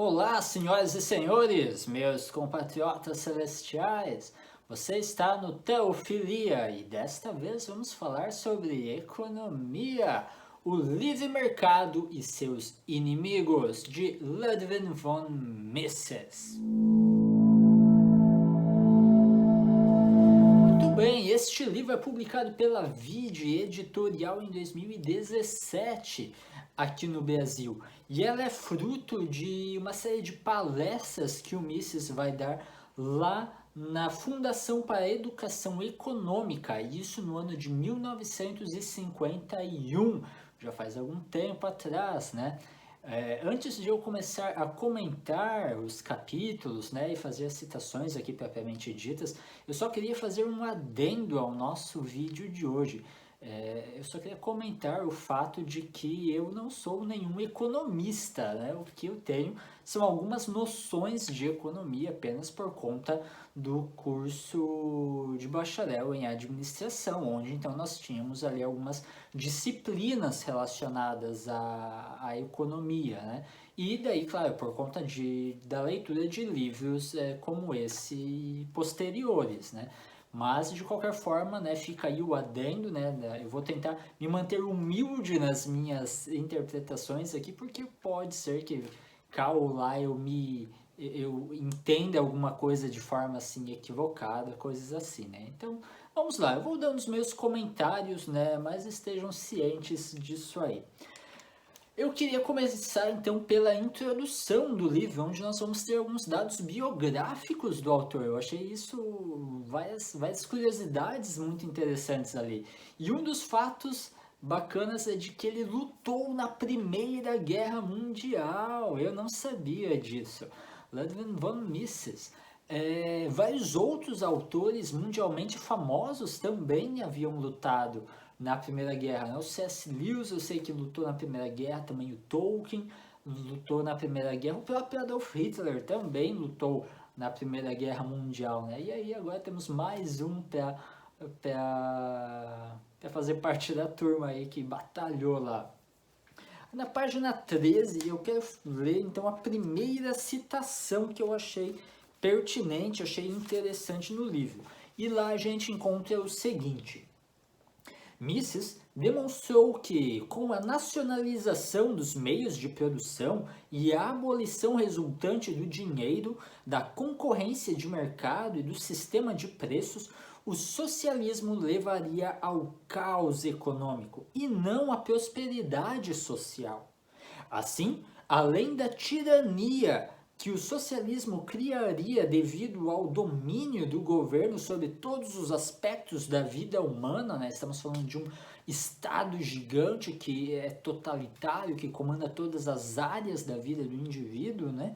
Olá, senhoras e senhores, meus compatriotas celestiais. Você está no Teofilia e desta vez vamos falar sobre economia, o livre mercado e seus inimigos, de Ludwig von Mises. Muito bem, este livro é publicado pela Vide Editorial em 2017 aqui no Brasil. E ela é fruto de uma série de palestras que o Mises vai dar lá na Fundação para a Educação Econômica, isso no ano de 1951, já faz algum tempo atrás, né? Antes de eu começar a comentar os capítulos, né, e fazer as citações aqui propriamente ditas, eu só queria fazer um adendo ao nosso vídeo de hoje. Eu só queria comentar o fato de que eu não sou nenhum economista, né? O que eu tenho são algumas noções de economia apenas por conta do curso de bacharel em administração, onde então nós tínhamos ali algumas disciplinas relacionadas à economia, né? E daí, claro, por conta da leitura de livros como esse posteriores, né? Mas, de qualquer forma, né, fica aí o adendo, né, eu vou tentar me manter humilde nas minhas interpretações aqui, porque pode ser que cá ou lá eu entenda alguma coisa de forma assim equivocada, coisas assim, né? Então, vamos lá, eu vou dando os meus comentários, né, mas estejam cientes disso aí. Eu queria começar então pela introdução do livro, onde nós vamos ter alguns dados biográficos do autor. Eu achei isso várias curiosidades muito interessantes ali. E um dos fatos bacanas é de que ele lutou na Primeira Guerra Mundial. Eu não sabia disso. Ludwig von Mises. Vários outros autores mundialmente famosos também haviam lutado na Primeira Guerra, né? O C.S. Lewis, eu sei que lutou na Primeira Guerra, também o Tolkien lutou na Primeira Guerra, o próprio Adolf Hitler também lutou na Primeira Guerra Mundial, né? E aí agora temos mais um para fazer parte da turma aí que batalhou lá. Na página 13, eu quero ler então a primeira citação que eu achei pertinente, achei interessante no livro. E lá a gente encontra o seguinte: Mises demonstrou que, com a nacionalização dos meios de produção e a abolição resultante do dinheiro, da concorrência de mercado e do sistema de preços, o socialismo levaria ao caos econômico e não à prosperidade social. Assim, além da tirania que o socialismo criaria devido ao domínio do governo sobre todos os aspectos da vida humana, né? Estamos falando de um Estado gigante que é totalitário, que comanda todas as áreas da vida do indivíduo, né?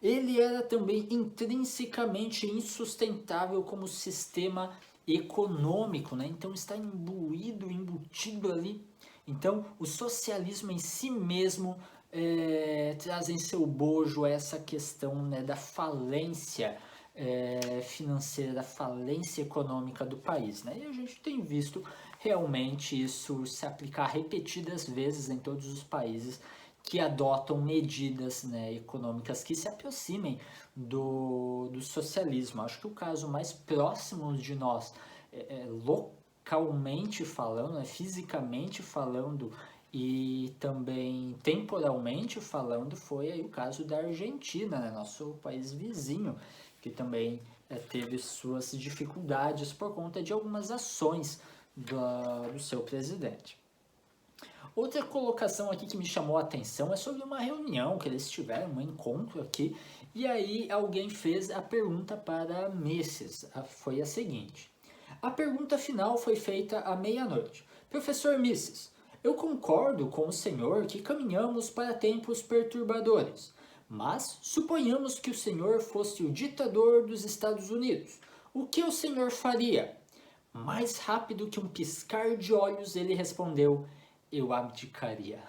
Ele era também intrinsecamente insustentável como sistema econômico, né? Então está embutido ali. Então o socialismo em si mesmo traz em seu bojo essa questão, né, da falência financeira, da falência econômica do país, né? E a gente tem visto realmente isso se aplicar repetidas vezes em todos os países que adotam medidas, né, econômicas que se aproximem do socialismo. Acho que o caso mais próximo de nós, localmente falando, né, fisicamente falando e também temporalmente falando, foi aí o caso da Argentina, né, nosso país vizinho, que também teve suas dificuldades por conta de algumas ações do seu presidente. Outra colocação aqui que me chamou a atenção é sobre uma reunião que eles tiveram, um encontro aqui, e aí alguém fez a pergunta para Mises, foi a seguinte: a pergunta final foi feita à meia-noite. Professor Mises, eu concordo com o senhor que caminhamos para tempos perturbadores, mas suponhamos que o senhor fosse o ditador dos Estados Unidos. O que o senhor faria? Mais rápido que um piscar de olhos, ele respondeu: eu abdicaria.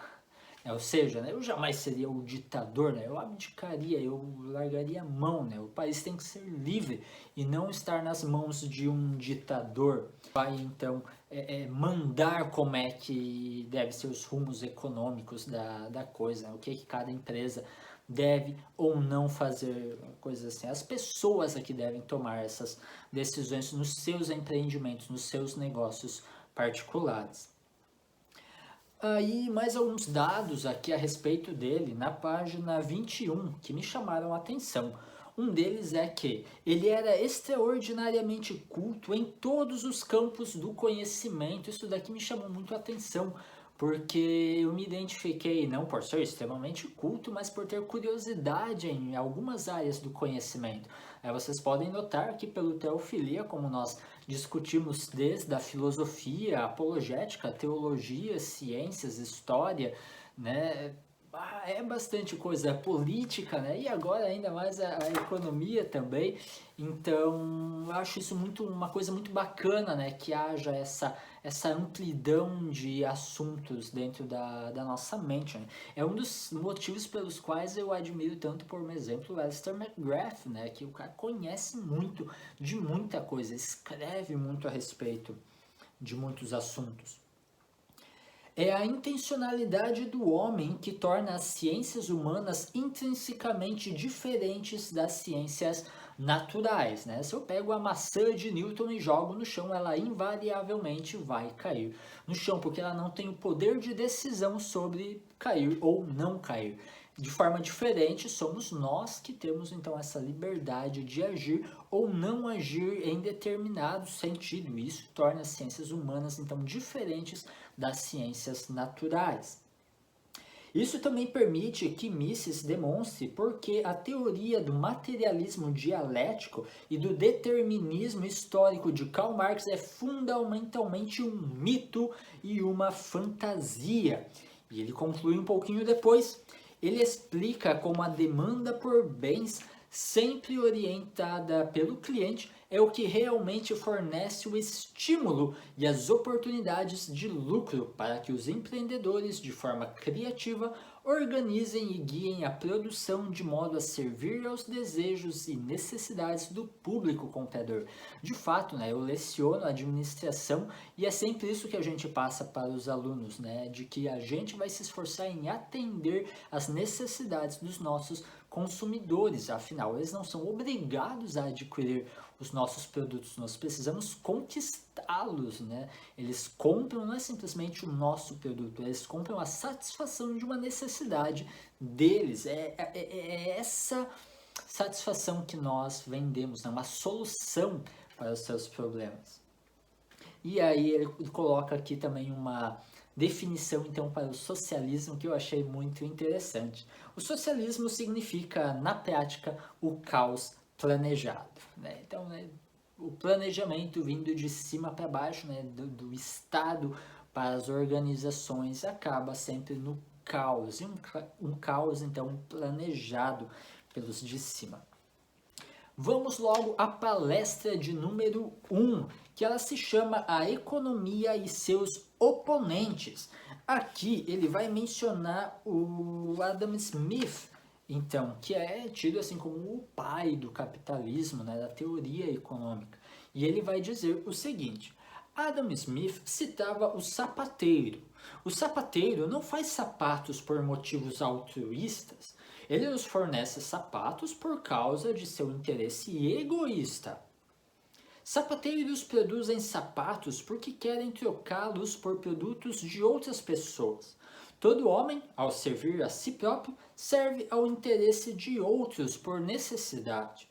Ou seja, né, eu jamais seria o ditador, né, eu abdicaria, eu largaria a mão. Né, o país tem que ser livre e não estar nas mãos de um ditador. Vai então mandar como é que deve ser os rumos econômicos da coisa, né, o que cada empresa deve ou não fazer coisas assim. As pessoas aqui devem tomar essas decisões nos seus empreendimentos, nos seus negócios particulares. Aí mais alguns dados aqui a respeito dele na página 21 que me chamaram a atenção. Um deles é que ele era extraordinariamente culto em todos os campos do conhecimento. Isso daqui me chamou muito a atenção, porque eu me identifiquei não por ser extremamente culto, mas por ter curiosidade em algumas áreas do conhecimento. Vocês podem notar que pelo Teofilia, como nós discutimos desde a filosofia, a apologética, a teologia, ciências, história, né? É bastante coisa, política, né? E agora ainda mais a economia também. Então, eu acho isso uma coisa muito bacana, né? Que haja essa amplidão de assuntos dentro da nossa mente, né? É um dos motivos pelos quais eu admiro tanto, por exemplo, o Alistair McGrath, né? Que o cara conhece muito de muita coisa, escreve muito a respeito de muitos assuntos. É a intencionalidade do homem que torna as ciências humanas intrinsecamente diferentes das ciências naturais, né? Se eu pego a maçã de Newton e jogo no chão, ela invariavelmente vai cair no chão, porque ela não tem o poder de decisão sobre cair ou não cair. De forma diferente, somos nós que temos então essa liberdade de agir ou não agir em determinado sentido. Isso torna as ciências humanas então diferentes das ciências naturais. Isso também permite que Mises demonstre porque a teoria do materialismo dialético e do determinismo histórico de Karl Marx é fundamentalmente um mito e uma fantasia. E ele conclui um pouquinho depois. Ele explica como a demanda por bens, sempre orientada pelo cliente, é o que realmente fornece o estímulo e as oportunidades de lucro para que os empreendedores, de forma criativa, organizem e guiem a produção de modo a servir aos desejos e necessidades do público comprador. De fato, né, eu leciono administração e é sempre isso que a gente passa para os alunos, né, de que a gente vai se esforçar em atender às necessidades dos nossos consumidores, afinal, eles não são obrigados a adquirir os nossos produtos, nós precisamos conquistá-los, né? Eles compram, não é simplesmente o nosso produto, eles compram a satisfação de uma necessidade deles, é essa satisfação que nós vendemos, né? Uma solução para os seus problemas. E aí ele coloca aqui também uma definição então para o socialismo que eu achei muito interessante. O socialismo significa, na prática, o caos planejado, né? Então, né, o planejamento vindo de cima para baixo, né, do Estado para as organizações, acaba sempre no caos, e um caos então planejado pelos de cima. Vamos logo à palestra de número 1, que ela se chama A Economia e Seus Oponentes. Aqui ele vai mencionar o Adam Smith, então, que é tido assim como o pai do capitalismo, né, da teoria econômica. E ele vai dizer o seguinte: Adam Smith citava o sapateiro. O sapateiro não faz sapatos por motivos altruístas, ele nos fornece sapatos por causa de seu interesse egoísta. Sapateiros produzem sapatos porque querem trocá-los por produtos de outras pessoas. Todo homem, ao servir a si próprio, serve ao interesse de outros por necessidade.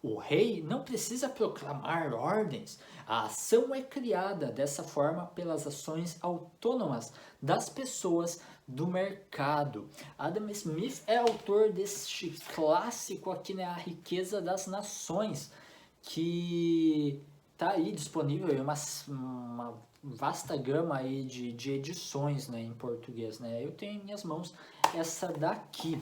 O rei não precisa proclamar ordens. A ação é criada dessa forma pelas ações autônomas das pessoas do mercado. Adam Smith é autor deste clássico aqui, né, A Riqueza das Nações, que está aí disponível em uma vasta gama aí de edições, né, em português, né? Eu tenho em minhas mãos essa daqui.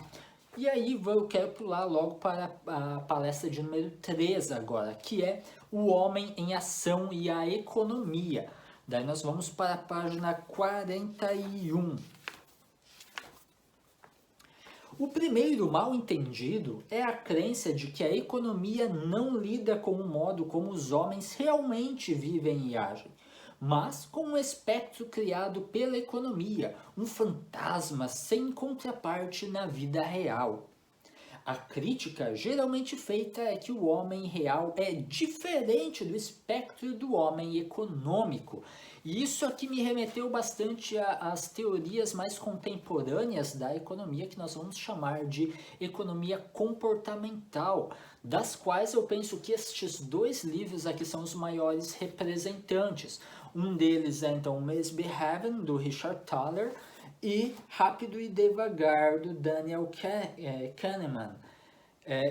E aí eu quero pular logo para a palestra de número 3 agora, que é O Homem em Ação e a Economia. Daí nós vamos para a página 41. O primeiro mal entendido é a crença de que a economia não lida com o modo como os homens realmente vivem e agem, mas com um espectro criado pela economia, um fantasma sem contraparte na vida real. A crítica geralmente feita é que o homem real é diferente do espectro do homem econômico. E isso aqui me remeteu bastante às teorias mais contemporâneas da economia, que nós vamos chamar de economia comportamental, das quais eu penso que estes dois livros aqui são os maiores representantes. Um deles é então Misbehaving, do Richard Thaler, e Rápido e Devagar, do Daniel Kahneman.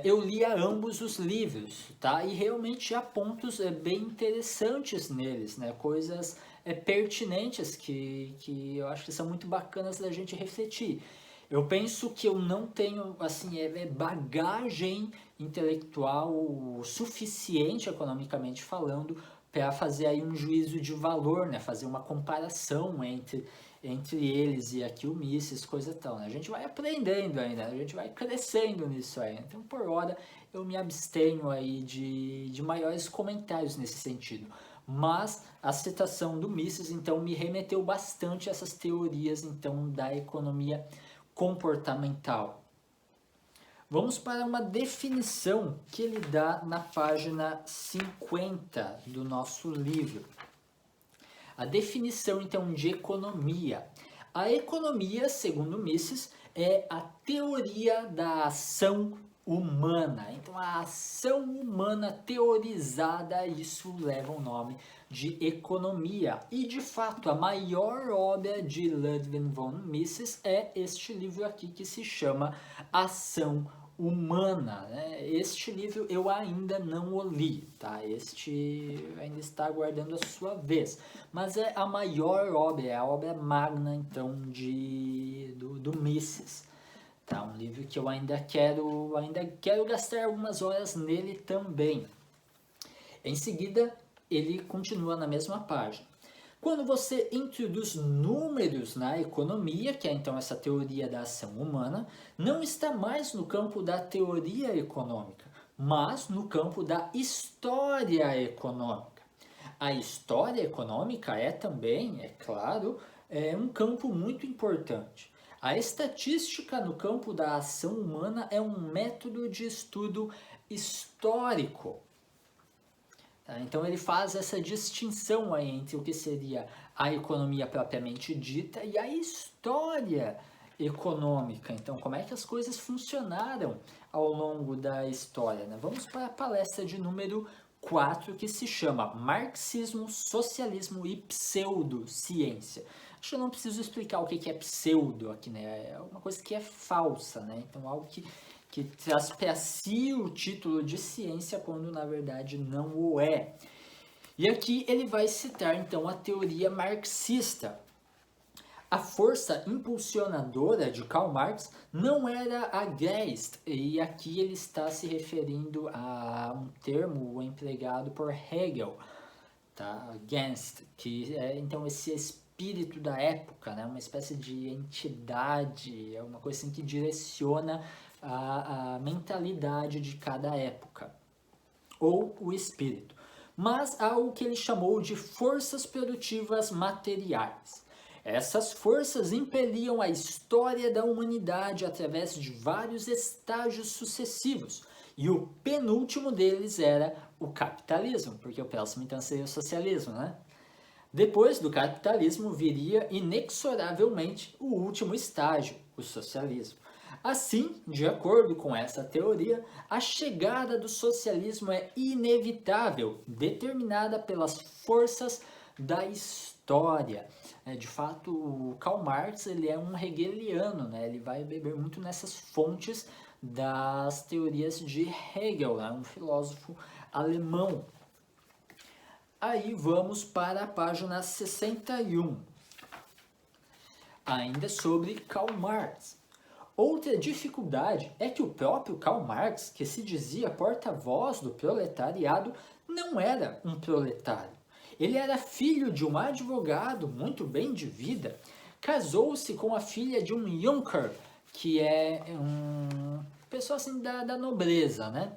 Eu li a ambos os livros, tá? E realmente há pontos bem interessantes neles, né? Coisas pertinentes que eu acho que são muito bacanas da gente refletir. Eu penso que eu não tenho assim bagagem intelectual suficiente, economicamente falando, para fazer aí um juízo de valor, né? Fazer uma comparação entre eles e aqui o Mises, coisa e tal, né? A gente vai aprendendo ainda, a gente vai crescendo nisso aí. Então, por hora, eu me abstenho aí de maiores comentários nesse sentido. Mas a citação do Mises, então, me remeteu bastante a essas teorias, então, da economia comportamental. Vamos para uma definição que ele dá na página 50 do nosso livro. A definição, então, de economia. A economia, segundo Mises, é a teoria da ação humana. Então, a ação humana teorizada, isso leva o nome de economia. E, de fato, a maior obra de Ludwig von Mises é este livro aqui, que se chama Ação Humana, né? Este livro eu ainda não o li, tá? Este ainda está aguardando a sua vez, mas é a maior obra, é a obra magna, então, do Mises, tá? Um livro que eu ainda quero gastar algumas horas nele também. Em seguida, ele continua na mesma página. Quando você introduz números na economia, que é então essa teoria da ação humana, não está mais no campo da teoria econômica, mas no campo da história econômica. A história econômica é também, é claro, um campo muito importante. A estatística no campo da ação humana é um método de estudo histórico. Então ele faz essa distinção aí entre o que seria a economia propriamente dita e a história econômica. Então, como é que as coisas funcionaram ao longo da história, né? Vamos para a palestra de número 4, que se chama Marxismo, Socialismo e Pseudociência. Acho que eu não preciso explicar o que é pseudo aqui, né? É uma coisa que é falsa, né? Então, algo que traz para si o título de ciência quando na verdade não o é. E aqui ele vai citar então a teoria marxista. A força impulsionadora de Karl Marx não era a Geist, e aqui ele está se referindo a um termo empregado por Hegel, tá? Geist, que é então esse espírito da época, né? Uma espécie de entidade, é uma coisa assim que direciona a mentalidade de cada época, ou o espírito. Mas há o que ele chamou de forças produtivas materiais. Essas forças impeliam a história da humanidade através de vários estágios sucessivos, e o penúltimo deles era o capitalismo, porque o próximo então seria o socialismo, né? Depois do capitalismo viria inexoravelmente o último estágio, o socialismo. Assim, de acordo com essa teoria, a chegada do socialismo é inevitável, determinada pelas forças da história. De fato, o Karl Marx ele é um hegeliano, né? Ele vai beber muito nessas fontes das teorias de Hegel, né? Um filósofo alemão. Aí vamos para a página 61, ainda sobre Karl Marx. Outra dificuldade é que o próprio Karl Marx, que se dizia porta-voz do proletariado, não era um proletário. Ele era filho de um advogado muito bem de vida, casou-se com a filha de um Junker, que é um pessoa assim da nobreza, né?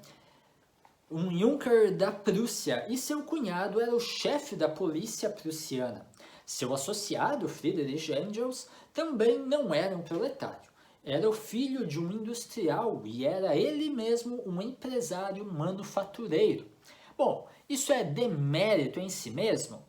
Um Junker da Prússia, e seu cunhado era o chefe da polícia prussiana. Seu associado, Friedrich Engels, também não era um proletário. era o filho de um industrial e era ele mesmo um empresário manufatureiro. Bom, isso é demérito em si mesmo?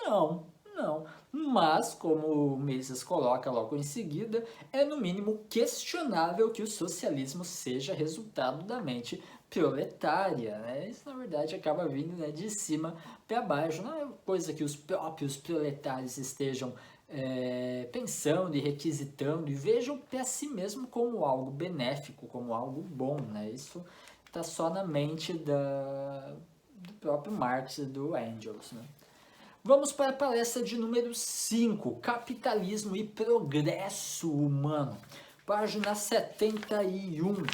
Não, não. Mas, como o Mises coloca logo em seguida, é no mínimo questionável que o socialismo seja resultado da mente proletária, né? Isso, na verdade, acaba vindo, né, de cima para baixo. Não é coisa que os próprios proletários estejam pensando e requisitando e vejam para si mesmo como algo benéfico, como algo bom, né? Isso está só na mente do próprio Marx e do Engels, né? Vamos para a palestra de número 5, Capitalismo e Progresso Humano, página 71.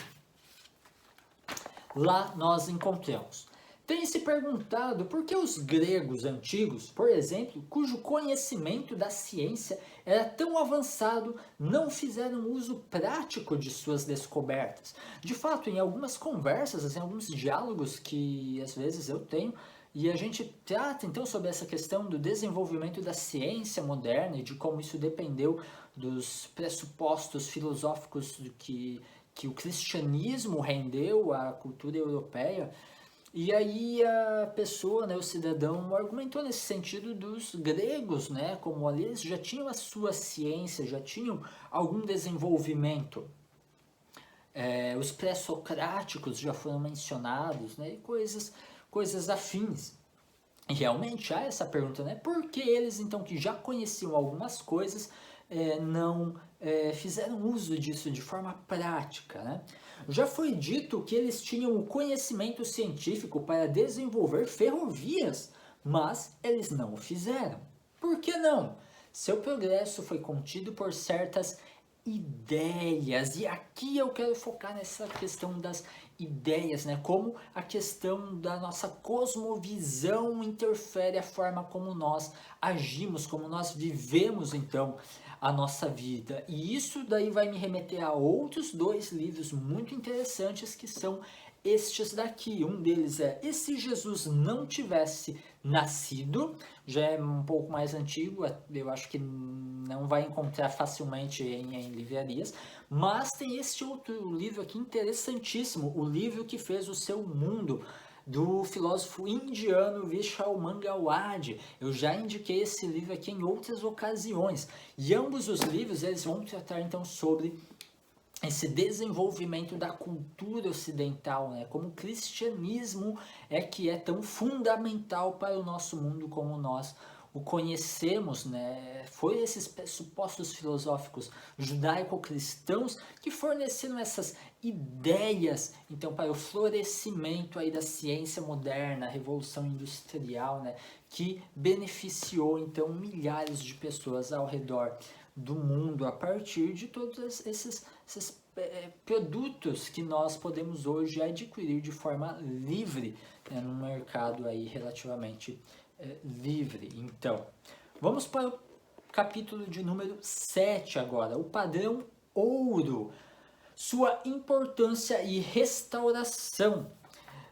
Lá nós encontramos: tem se perguntado por que os gregos antigos, por exemplo, cujo conhecimento da ciência era tão avançado, não fizeram uso prático de suas descobertas. De fato, em algumas conversas, em alguns diálogos que às vezes eu tenho, e a gente trata então sobre essa questão do desenvolvimento da ciência moderna e de como isso dependeu dos pressupostos filosóficos que o cristianismo rendeu à cultura europeia. E aí a pessoa, né, o cidadão, argumentou nesse sentido dos gregos, né, como ali eles já tinham a sua ciência, já tinham algum desenvolvimento. Os pré-socráticos já foram mencionados, né, e coisas afins. E realmente há essa pergunta, né? Por que eles, então, que já conheciam algumas coisas, não fizeram uso disso de forma prática, né? Já foi dito que eles tinham o conhecimento científico para desenvolver ferrovias, mas eles não o fizeram. Por que não? Seu progresso foi contido por certas ideias, e aqui eu quero focar nessa questão das ideias, né? Como a questão da nossa cosmovisão interfere a forma como nós agimos, como nós vivemos então a nossa vida. E isso daí vai me remeter a outros dois livros muito interessantes que são estes daqui. Um deles é E se Jesus não tivesse nascido? Já é um pouco mais antigo, eu acho que não vai encontrar facilmente em livrarias, mas tem este outro livro aqui interessantíssimo, o livro que fez o seu mundo, do filósofo indiano Vishal Mangalwadi. Eu já indiquei esse livro aqui em outras ocasiões, e ambos os livros eles vão tratar então sobre esse desenvolvimento da cultura ocidental, né? Como o cristianismo que é tão fundamental para o nosso mundo como nós o conhecemos, né? Foi esses pressupostos filosóficos judaico-cristãos que forneceram essas ideias, então, para o florescimento aí da ciência moderna, a revolução industrial, né? Que beneficiou, então, milhares de pessoas ao redor do mundo a partir de todos esses produtos que nós podemos hoje adquirir de forma livre, né, num mercado aí relativamente livre. Então, vamos para o capítulo de número 7 agora, o padrão ouro, sua importância e restauração.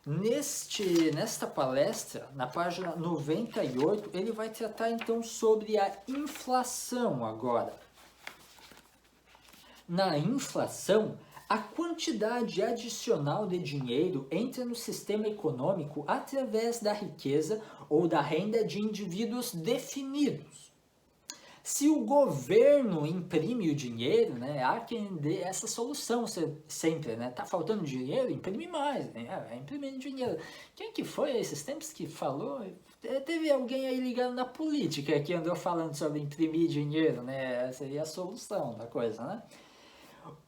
Nesta palestra, na página 98, ele vai tratar então sobre a inflação agora. Na inflação, a quantidade adicional de dinheiro entra no sistema econômico através da riqueza ou da renda de indivíduos definidos. Se o governo imprime o dinheiro, né, há quem dê essa solução sempre, né? Tá faltando dinheiro? Imprime mais, né? Imprimindo dinheiro. Quem que foi esses tempos que falou? Teve alguém aí ligado na política que andou falando sobre imprimir dinheiro, né? Seria a solução da coisa, né?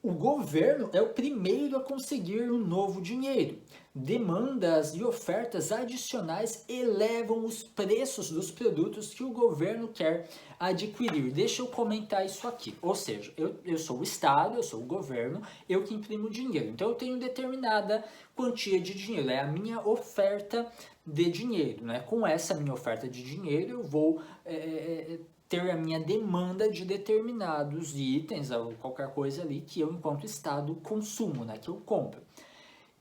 O governo é o primeiro a conseguir um novo dinheiro. Demandas e ofertas adicionais elevam os preços dos produtos que o governo quer adquirir. Deixa eu comentar isso aqui. Ou seja, eu sou o Estado, eu sou o governo, eu que imprimo dinheiro. Então eu tenho determinada quantia de dinheiro, é a minha oferta de dinheiro, né? Com essa minha oferta de dinheiro eu vou ter a minha demanda de determinados itens ou qualquer coisa ali que eu, enquanto Estado, consumo, né, que eu compro.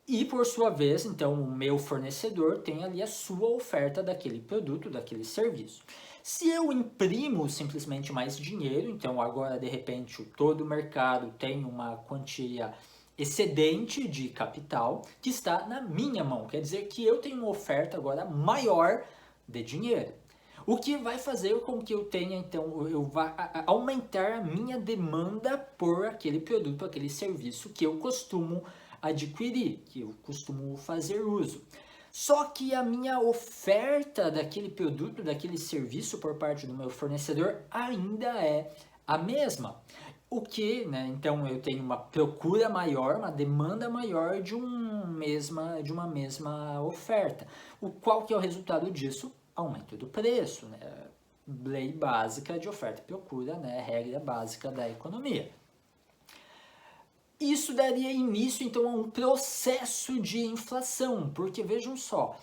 E, por sua vez, então, o meu fornecedor tem ali a sua oferta daquele produto, daquele serviço. Se eu imprimo simplesmente mais dinheiro, então agora, de repente, todo o mercado tem uma quantia excedente de capital que está na minha mão. Quer dizer que eu tenho uma oferta agora maior de dinheiro. O que vai fazer com que eu tenha, então, eu vá aumentar a minha demanda por aquele produto, aquele serviço que eu costumo adquirir, que eu costumo fazer uso. Só que a minha oferta daquele produto, daquele serviço por parte do meu fornecedor ainda é a mesma. O que, né, então eu tenho uma procura maior, uma demanda maior de uma mesma oferta. Qual que é o resultado disso? Aumento do preço, né? Lei básica de oferta e procura, né? Regra básica da economia. Isso daria início, então, a um processo de inflação, porque vejam só,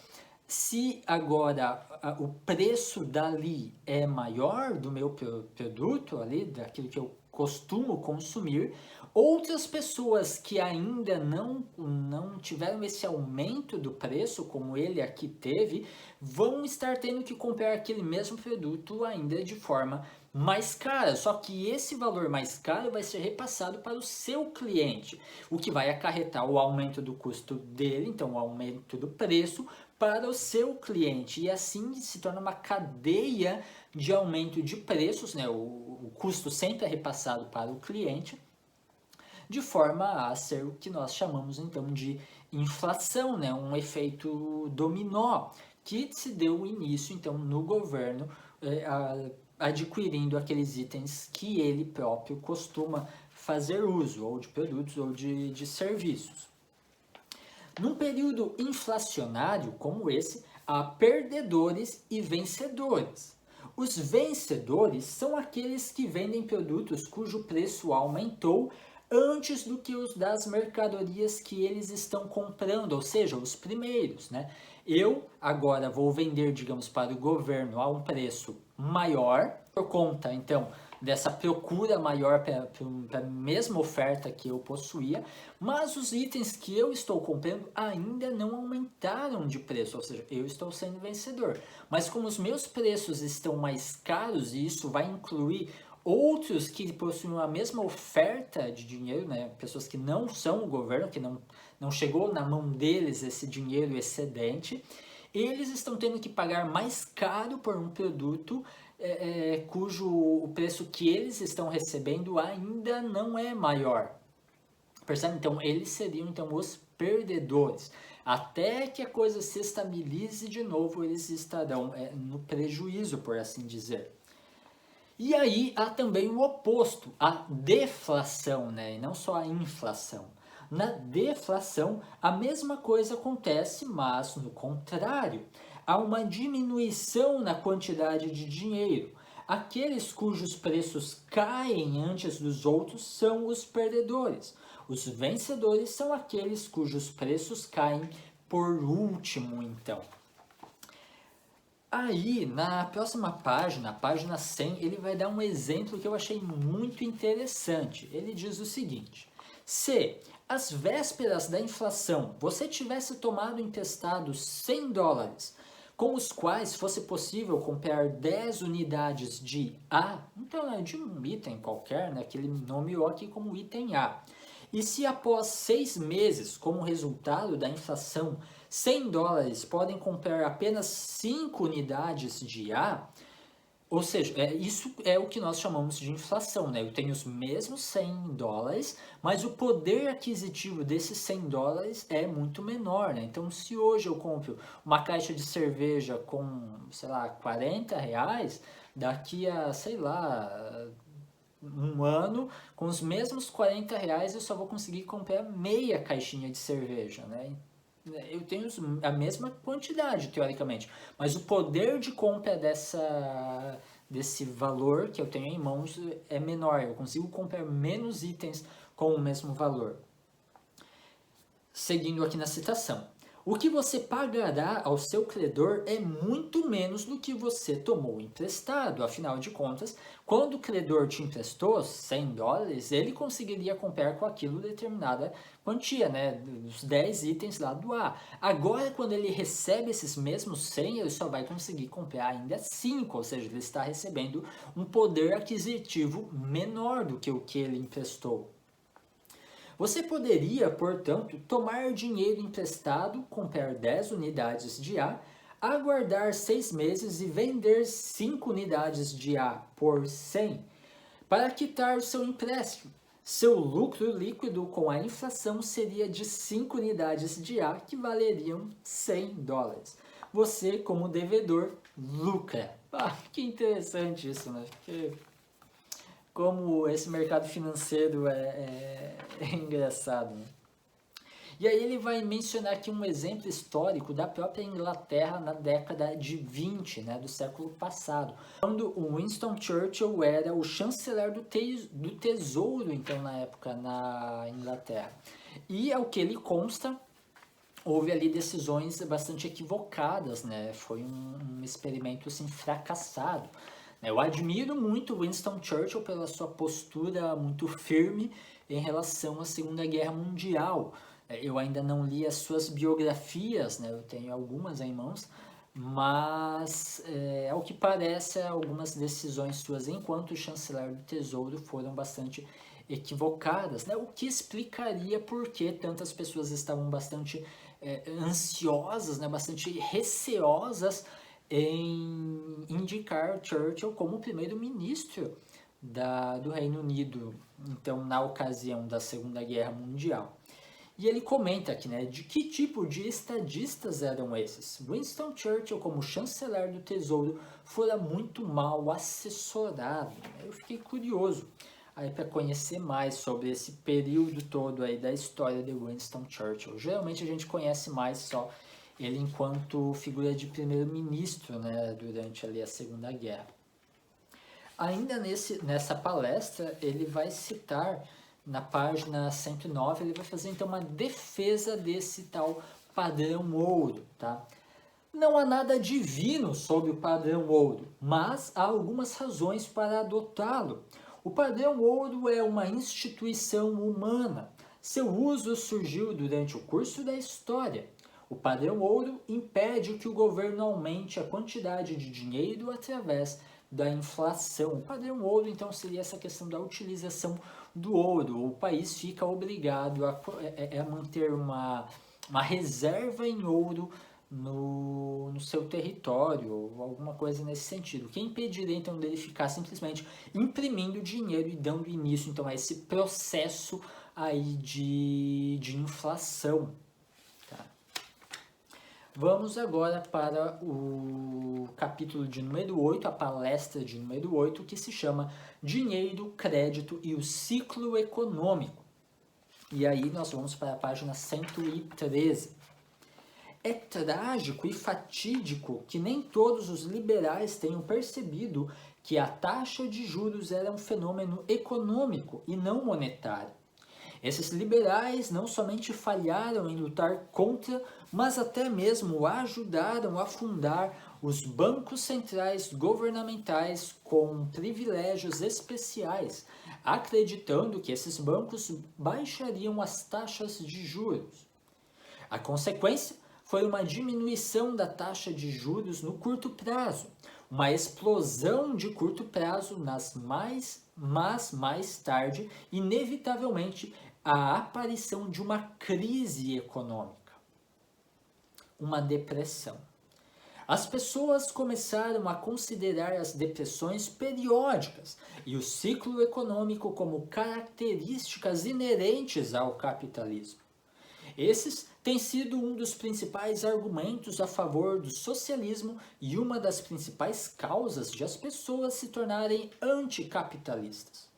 se agora o preço dali é maior do meu produto ali, daquilo que eu costumo consumir, outras pessoas que ainda não tiveram esse aumento do preço, como ele aqui teve, vão estar tendo que comprar aquele mesmo produto ainda de forma mais cara, só que esse valor mais caro vai ser repassado para o seu cliente, o que vai acarretar o aumento do custo dele, então o aumento do preço para o seu cliente, e assim se torna uma cadeia de aumento de preços, né? O custo sempre é repassado para o cliente, de forma a ser o que nós chamamos então de inflação, né? Um efeito dominó que se deu início então no governo adquirindo aqueles itens que ele próprio costuma fazer uso, ou de produtos ou de serviços. Num período inflacionário como esse, há perdedores e vencedores. Os vencedores são aqueles que vendem produtos cujo preço aumentou antes do que os das mercadorias que eles estão comprando, ou seja, os primeiros, né? Eu agora vou vender, digamos, para o governo a um preço maior, por conta, então, dessa procura maior para a mesma oferta que eu possuía, mas os itens que eu estou comprando ainda não aumentaram de preço, ou seja, eu estou sendo vencedor. Mas como os meus preços estão mais caros, e isso vai incluir outros que possuem a mesma oferta de dinheiro, né? Pessoas que não são o governo, que não chegou na mão deles esse dinheiro excedente, eles estão tendo que pagar mais caro por um produto cujo o preço que eles estão recebendo ainda não é maior. Percebe? Então, eles seriam então os perdedores. Até que a coisa se estabilize de novo, eles estarão no prejuízo, por assim dizer. E aí há também o oposto, a deflação, né? E não só a inflação. Na deflação, a mesma coisa acontece, mas no contrário. Há uma diminuição na quantidade de dinheiro. Aqueles cujos preços caem antes dos outros são os perdedores. Os vencedores são aqueles cujos preços caem por último, então. Aí, na próxima página, a página 100, ele vai dar um exemplo que eu achei muito interessante. Ele diz o seguinte: se às vésperas da inflação você tivesse tomado emprestado 100 dólares, com os quais fosse possível comprar 10 unidades de A, então é de um item qualquer, né, que ele nomeou aqui como item A. E se após 6 meses, como resultado da inflação, 100 dólares podem comprar apenas 5 unidades de A, ou seja, isso é o que nós chamamos de inflação, né? Eu tenho os mesmos 100 dólares, mas o poder aquisitivo desses 100 dólares é muito menor, né? Então, se hoje eu compro uma caixa de cerveja com, sei lá, 40 reais, daqui a, sei lá, um ano, com os mesmos 40 reais eu só vou conseguir comprar meia caixinha de cerveja, né? Eu tenho a mesma quantidade, teoricamente, mas o poder de compra desse valor que eu tenho em mãos é menor. Eu consigo comprar menos itens com o mesmo valor. Seguindo aqui na citação. O que você pagará ao seu credor é muito menos do que você tomou emprestado. Afinal de contas, quando o credor te emprestou $100, ele conseguiria comprar com aquilo determinada quantia, né? Os 10 itens lá do A. Agora, quando ele recebe esses mesmos 100, ele só vai conseguir comprar ainda 5, ou seja, ele está recebendo um poder aquisitivo menor do que o que ele emprestou. Você poderia, portanto, tomar dinheiro emprestado, comprar 10 unidades de A, aguardar 6 meses e vender 5 unidades de A por 100 para quitar o seu empréstimo. Seu lucro líquido com a inflação seria de 5 unidades de A, que valeriam $100. Você, como devedor, lucra. Que interessante isso, né? Porque como esse mercado financeiro é engraçado, né? E aí ele vai mencionar aqui um exemplo histórico da própria Inglaterra na década de 20, né, do século passado, quando o Winston Churchill era o chanceler do Tesouro, então, na época, na Inglaterra. E, ao que ele consta, houve ali decisões bastante equivocadas, né? Foi um experimento, assim, fracassado. Eu admiro muito Winston Churchill pela sua postura muito firme em relação à Segunda Guerra Mundial. Eu ainda não li as suas biografias, né? Eu tenho algumas em mãos, mas ao que parece, algumas decisões suas enquanto chanceler do Tesouro foram bastante equivocadas, né? O que explicaria por que tantas pessoas estavam bastante ansiosas, né? Bastante receosas em indicar Churchill como primeiro-ministro do Reino Unido, então na ocasião da Segunda Guerra Mundial. E ele comenta aqui, né, de que tipo de estadistas eram esses. Winston Churchill, como chanceler do Tesouro, fora muito mal assessorado. Eu fiquei curioso aí para conhecer mais sobre esse período todo aí da história de Winston Churchill. Geralmente a gente conhece mais só ele enquanto figura de primeiro-ministro, né, durante ali a Segunda Guerra. Ainda nessa palestra, ele vai citar, na página 109, ele vai fazer então uma defesa desse tal padrão ouro, tá? Não há nada divino sobre o padrão ouro, mas há algumas razões para adotá-lo. O padrão ouro é uma instituição humana. Seu uso surgiu durante o curso da história. O padrão ouro impede que o governo aumente a quantidade de dinheiro através da inflação. O padrão ouro, então, seria essa questão da utilização do ouro. O país fica obrigado a manter uma reserva em ouro no seu território, ou alguma coisa nesse sentido. O que impediria, então, dele ficar simplesmente imprimindo dinheiro e dando início, então, a esse processo aí de inflação. Vamos agora para o capítulo de número 8, a palestra de número 8, que se chama Dinheiro, Crédito e o Ciclo Econômico. E aí nós vamos para a página 113. É trágico e fatídico que nem todos os liberais tenham percebido que a taxa de juros era um fenômeno econômico e não monetário. Esses liberais não somente falharam em lutar contra, mas até mesmo ajudaram a fundar os bancos centrais governamentais com privilégios especiais, acreditando que esses bancos baixariam as taxas de juros. A consequência foi uma diminuição da taxa de juros no curto prazo, uma explosão de curto prazo mas mais tarde, inevitavelmente, a aparição de uma crise econômica, uma depressão. As pessoas começaram a considerar as depressões periódicas e o ciclo econômico como características inerentes ao capitalismo. Esses têm sido um dos principais argumentos a favor do socialismo e uma das principais causas de as pessoas se tornarem anticapitalistas.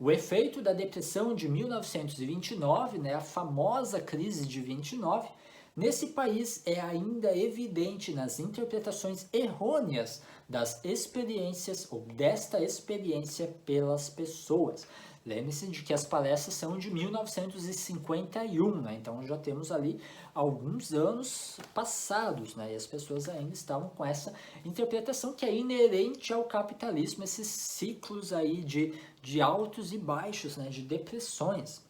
O efeito da depressão de 1929, né, a famosa crise de 29, nesse país é ainda evidente nas interpretações errôneas das experiências ou desta experiência pelas pessoas. Lembre-se de que as palestras são de 1951, né? Então já temos ali alguns anos passados, né? E as pessoas ainda estavam com essa interpretação que é inerente ao capitalismo, esses ciclos aí de altos e baixos, né? De depressões.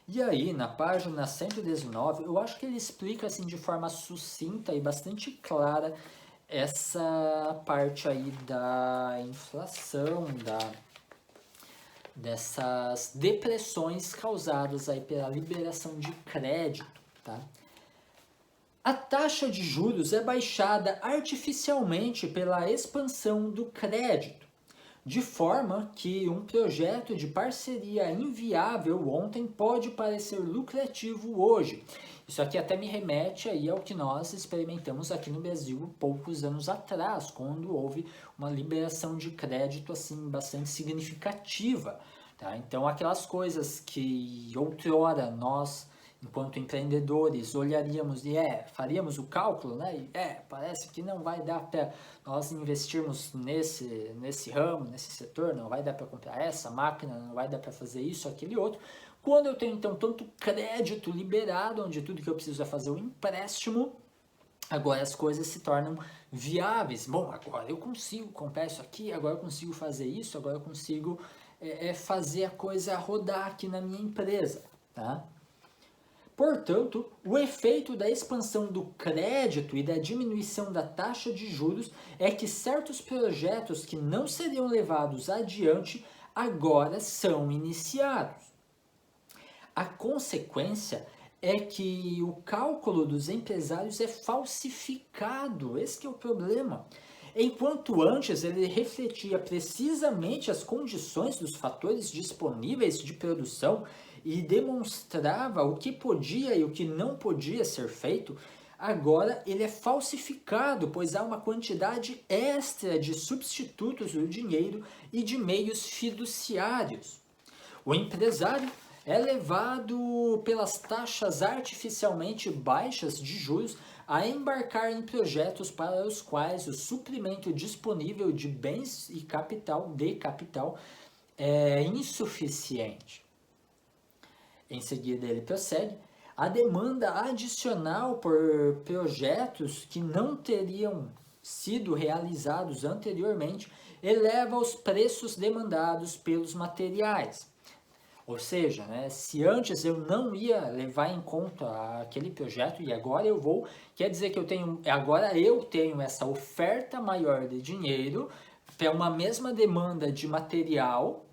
E aí, na página 119, eu acho que ele explica assim de forma sucinta e bastante clara essa parte aí da inflação, dessas depressões causadas aí pela liberação de crédito, tá? A taxa de juros é baixada artificialmente pela expansão do crédito, de forma que um projeto de parceria inviável ontem pode parecer lucrativo hoje. Isso aqui até me remete aí ao que nós experimentamos aqui no Brasil poucos anos atrás, quando houve uma liberação de crédito assim bastante significativa. Tá? Então aquelas coisas que outrora nós, enquanto empreendedores, olharíamos e faríamos o cálculo, né? E parece que não vai dar para nós investirmos nesse ramo, nesse setor, não vai dar para comprar essa máquina, não vai dar para fazer isso, aquele outro. Quando eu tenho então tanto crédito liberado, onde tudo que eu preciso é fazer um empréstimo, agora as coisas se tornam viáveis. Bom, agora eu consigo comprar isso aqui, agora eu consigo fazer isso, agora eu consigo fazer a coisa rodar aqui na minha empresa, tá? Portanto, o efeito da expansão do crédito e da diminuição da taxa de juros é que certos projetos que não seriam levados adiante agora são iniciados. A consequência é que o cálculo dos empresários é falsificado, esse que é o problema. Enquanto antes ele refletia precisamente as condições dos fatores disponíveis de produção e demonstrava o que podia e o que não podia ser feito, agora ele é falsificado, pois há uma quantidade extra de substitutos do dinheiro e de meios fiduciários. O empresário é levado pelas taxas artificialmente baixas de juros a embarcar em projetos para os quais o suprimento disponível de bens e capital é insuficiente. Em seguida ele prossegue, a demanda adicional por projetos que não teriam sido realizados anteriormente eleva os preços demandados pelos materiais. Ou seja, né, se antes eu não ia levar em conta aquele projeto e agora eu vou, quer dizer que agora eu tenho essa oferta maior de dinheiro para uma mesma demanda de material,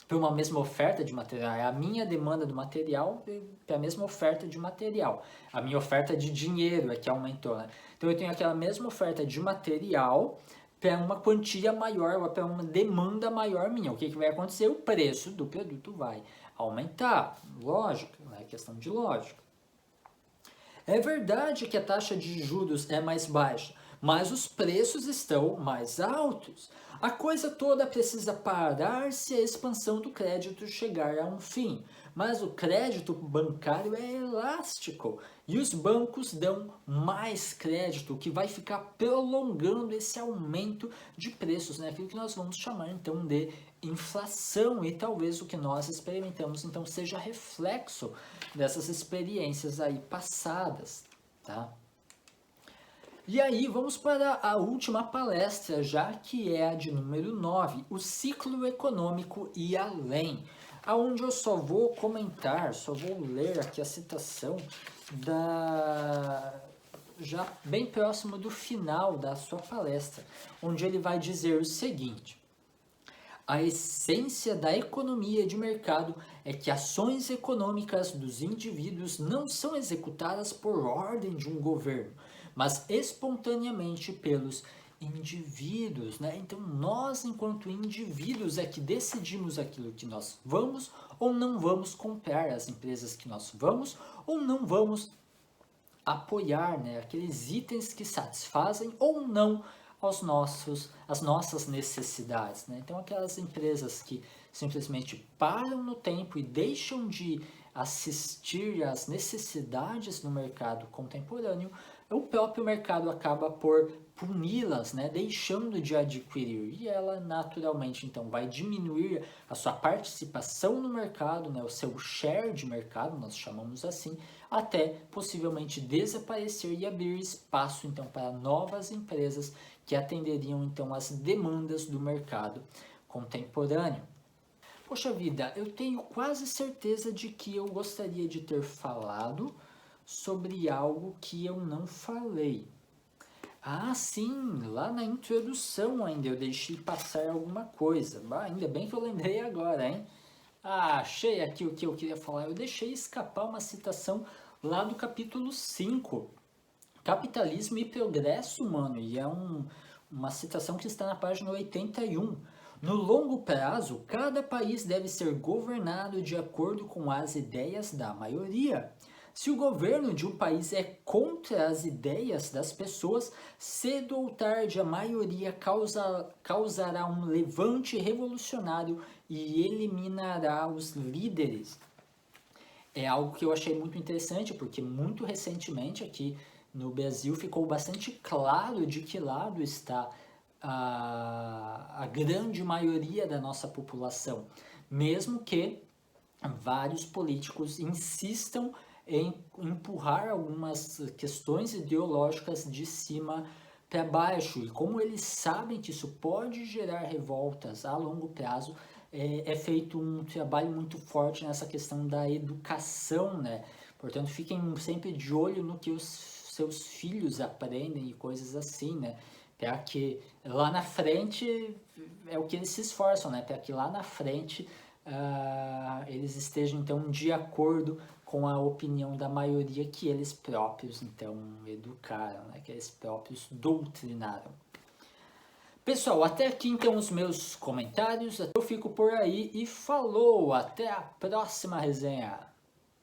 para uma mesma oferta de material, é a minha demanda do material para a mesma oferta de material. A minha oferta de dinheiro é que aumentou, né? Então eu tenho aquela mesma oferta de material para uma quantia maior, ou para uma demanda maior minha. O que vai acontecer? O preço do produto vai aumentar. Lógico, é questão de lógica. É verdade que a taxa de juros é mais baixa, mas os preços estão mais altos. A coisa toda precisa parar se a expansão do crédito chegar a um fim. Mas o crédito bancário é elástico e os bancos dão mais crédito, o que vai ficar prolongando esse aumento de preços, né? Aquilo que nós vamos chamar então de inflação, e talvez o que nós experimentamos então seja reflexo dessas experiências aí passadas, tá? E aí vamos para a última palestra, já que é a de número 9, o ciclo econômico e além, aonde eu só vou comentar, só vou ler aqui a citação já bem próximo do final da sua palestra, onde ele vai dizer o seguinte: a essência da economia de mercado é que ações econômicas dos indivíduos não são executadas por ordem de um governo, mas espontaneamente pelos indivíduos, né? Então nós, enquanto indivíduos, é que decidimos aquilo que nós vamos ou não vamos comprar, as empresas que nós vamos ou não vamos apoiar, né? Aqueles itens que satisfazem ou não as nossas necessidades, né? Então aquelas empresas que simplesmente param no tempo e deixam de assistir às necessidades no mercado contemporâneo o próprio mercado acaba por puni-las, né, deixando de adquirir, e ela naturalmente então vai diminuir a sua participação no mercado, né, o seu share de mercado, nós chamamos assim, até possivelmente desaparecer e abrir espaço então para novas empresas que atenderiam então às demandas do mercado contemporâneo. Poxa vida, eu tenho quase certeza de que eu gostaria de ter falado sobre algo que eu não falei. Ah, sim, lá na introdução ainda eu deixei passar alguma coisa. Bah, ainda bem que eu lembrei agora, hein? Ah, achei aqui o que eu queria falar. Eu deixei escapar uma citação lá do capítulo 5, Capitalismo e Progresso Humano, e é uma citação que está na página 81. No longo prazo, cada país deve ser governado de acordo com as ideias da maioria. Se o governo de um país é contra as ideias das pessoas, cedo ou tarde a maioria causará um levante revolucionário e eliminará os líderes. É algo que eu achei muito interessante, porque muito recentemente aqui no Brasil ficou bastante claro de que lado está a grande maioria da nossa população, mesmo que vários políticos insistam em empurrar algumas questões ideológicas de cima para baixo, e como eles sabem que isso pode gerar revoltas a longo prazo, é feito um trabalho muito forte nessa questão da educação, né? Portanto, fiquem sempre de olho no que os seus filhos aprendem e coisas assim, né? Para que lá na frente, é o que eles se esforçam, né? Para que lá na frente eles estejam então de acordo com a opinião da maioria que eles próprios então educaram, né? Que eles próprios doutrinaram. Pessoal, até aqui então os meus comentários. Eu fico por aí e falou! Até a próxima resenha!